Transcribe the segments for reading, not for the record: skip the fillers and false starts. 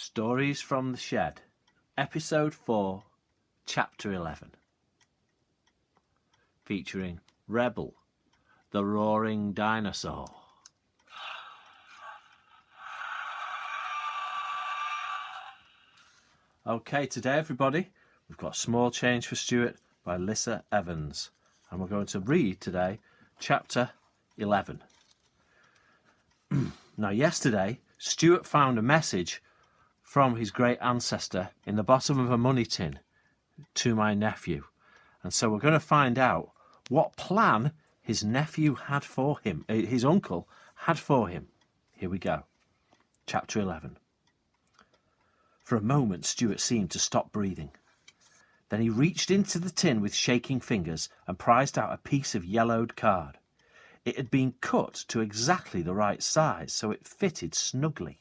Stories from the Shed, Episode 4, Chapter 11. Featuring Rebel, the roaring dinosaur. Okay, today everybody, we've got Small Change for Stuart by Lissa Evans. And we're going to read today Chapter 11. Now, yesterday, Stuart found a message from his great ancestor in the bottom of a money tin to my nephew. And so we're going to find out what plan his nephew had for him, his uncle had for him. Here we go. Chapter 11. For a moment, Stuart seemed to stop breathing. Then he reached into the tin with shaking fingers and prized out a piece of yellowed card. It had been cut to exactly the right size, so it fitted snugly.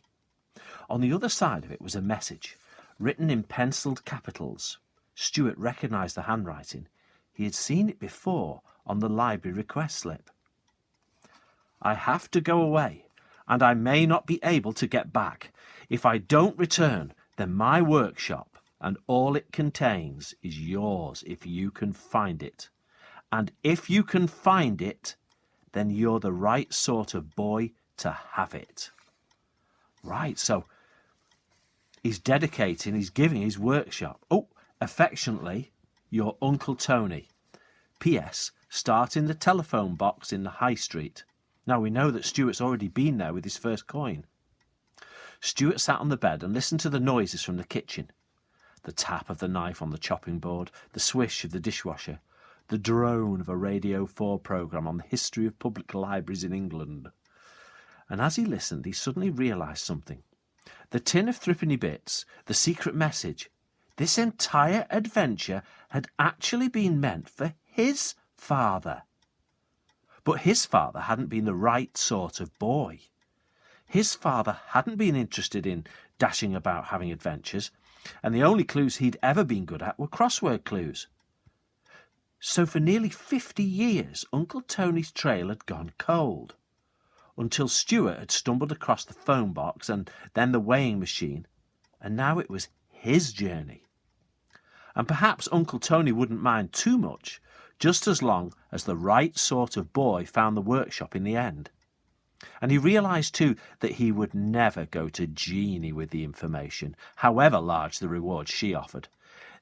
On the other side of it was a message, written in penciled capitals. Stuart recognised the handwriting. He had seen it before on the library request slip. I have to go away, and I may not be able to get back. If I don't return, then my workshop and all it contains is yours if you can find it. And if you can find it, then you're the right sort of boy to have it. Right, so he's dedicating, he's giving his workshop. Oh, affectionately, your Uncle Tony. P.S. Start in the telephone box in the high street. Now we know that Stuart's already been there with his first coin. Stuart sat on the bed and listened to the noises from the kitchen. The tap of the knife on the chopping board, the swish of the dishwasher, the drone of a Radio 4 programme on the history of public libraries in England. And as he listened, he suddenly realised something. The tin of threepenny bits, the secret message, this entire adventure had actually been meant for his father. But his father hadn't been the right sort of boy. His father hadn't been interested in dashing about having adventures, and the only clues he'd ever been good at were crossword clues. So for nearly 50 years, Uncle Tony's trail had gone cold, until Stuart had stumbled across the phone box and then the weighing machine, and now it was his journey. And perhaps Uncle Tony wouldn't mind too much, just as long as the right sort of boy found the workshop in the end. And he realised too that he would never go to Jeannie with the information, however large the reward she offered.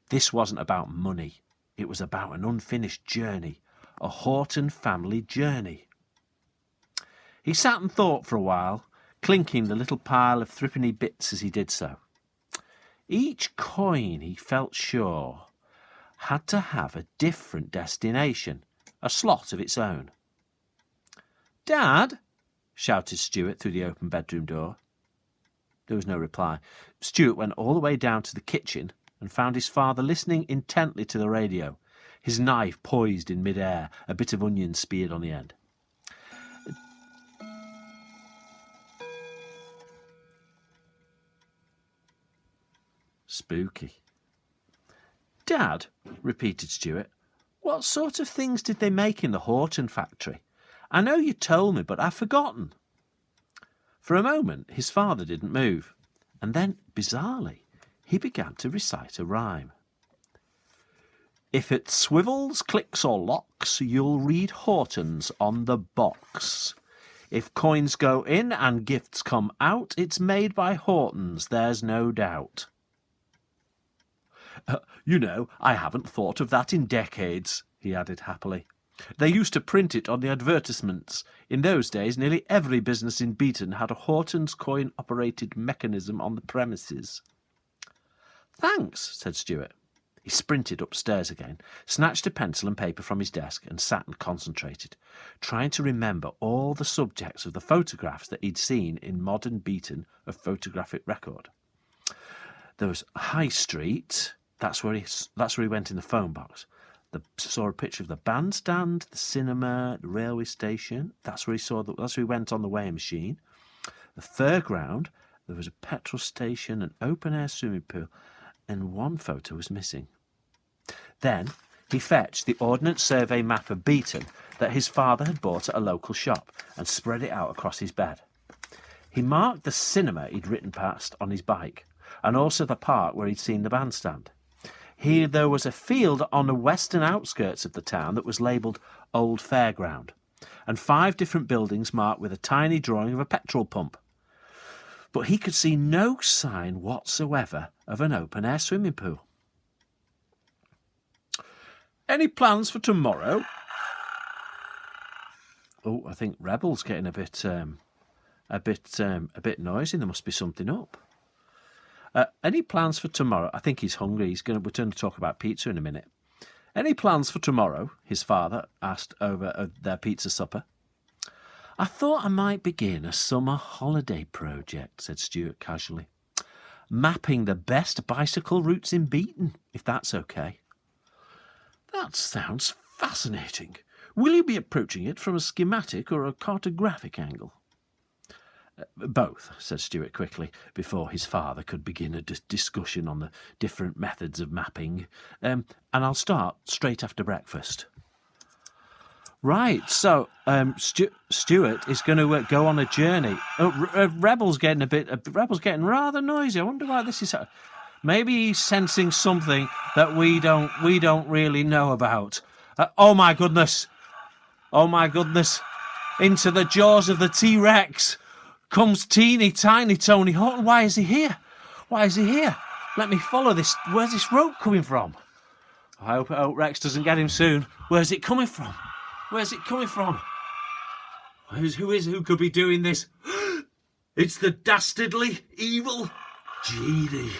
This wasn't about money. It was about an unfinished journey, a Horten family journey. He sat and thought for a while, clinking the little pile of threepenny bits as he did so. Each coin, he felt sure, had to have a different destination, a slot of its own. "Dad!" shouted Stuart through the open bedroom door. There was no reply. Stuart went all the way down to the kitchen and found his father listening intently to the radio, his knife poised in mid-air, a bit of onion speared on the end. Spooky. "Dad," repeated Stuart, "what sort of things did they make in the Horten factory? I know you told me, but I've forgotten." For a moment his father didn't move, and then, bizarrely, he began to recite a rhyme. "If it swivels, clicks or locks, you'll read Horten's on the box. If coins go in and gifts come out, it's made by Horten's, there's no doubt. You know, I haven't thought of that in decades," he added happily. "They used to print it on the advertisements. In those days, nearly every business in Beaton had a Horten's coin-operated mechanism on the premises." "Thanks," said Stuart. He sprinted upstairs again, snatched a pencil and paper from his desk and sat and concentrated, trying to remember all the subjects of the photographs that he'd seen in modern Beaton of photographic record. There was High Street. That's where he went in the phone box. Saw a picture of the bandstand, the cinema, the railway station. That's where he went on the weighing machine. The fairground. There was a petrol station, an open-air swimming pool, and one photo was missing. Then he fetched the Ordnance Survey map of Beaton that his father had bought at a local shop and spread it out across his bed. He marked the cinema he'd ridden past on his bike, and also the park where he'd seen the bandstand. Here there was a field on the western outskirts of the town that was labelled Old Fairground, and 5 different buildings marked with a tiny drawing of a petrol pump. But he could see no sign whatsoever of an open-air swimming pool. Any plans for tomorrow? Oh, I think Rebel's getting a bit noisy. There must be something up. Any plans for tomorrow? I think he's hungry. We're going to talk about pizza in a minute. Any plans for tomorrow? His father asked over their pizza supper. I thought I might begin a summer holiday project, said Stuart casually. Mapping the best bicycle routes in Beaton, if that's okay. That sounds fascinating. Will you be approaching it from a schematic or a cartographic angle? Both, said Stuart quickly, before his father could begin a discussion on the different methods of mapping. And I'll start straight after breakfast. Right, so Stuart is going to go on a journey. Rebel's getting rather noisy. I wonder why this is. Maybe he's sensing something that we don't really know about. Oh my goodness! Oh my goodness! Into the jaws of the T-Rex comes Teeny Tiny Tony Horten. Why is he here? Why is he here? Let me follow this. Where's this rope coming from? I hope Rex doesn't get him soon. Where's it coming from? Where's it coming from? Who could be doing this? It's the dastardly evil Jeannie.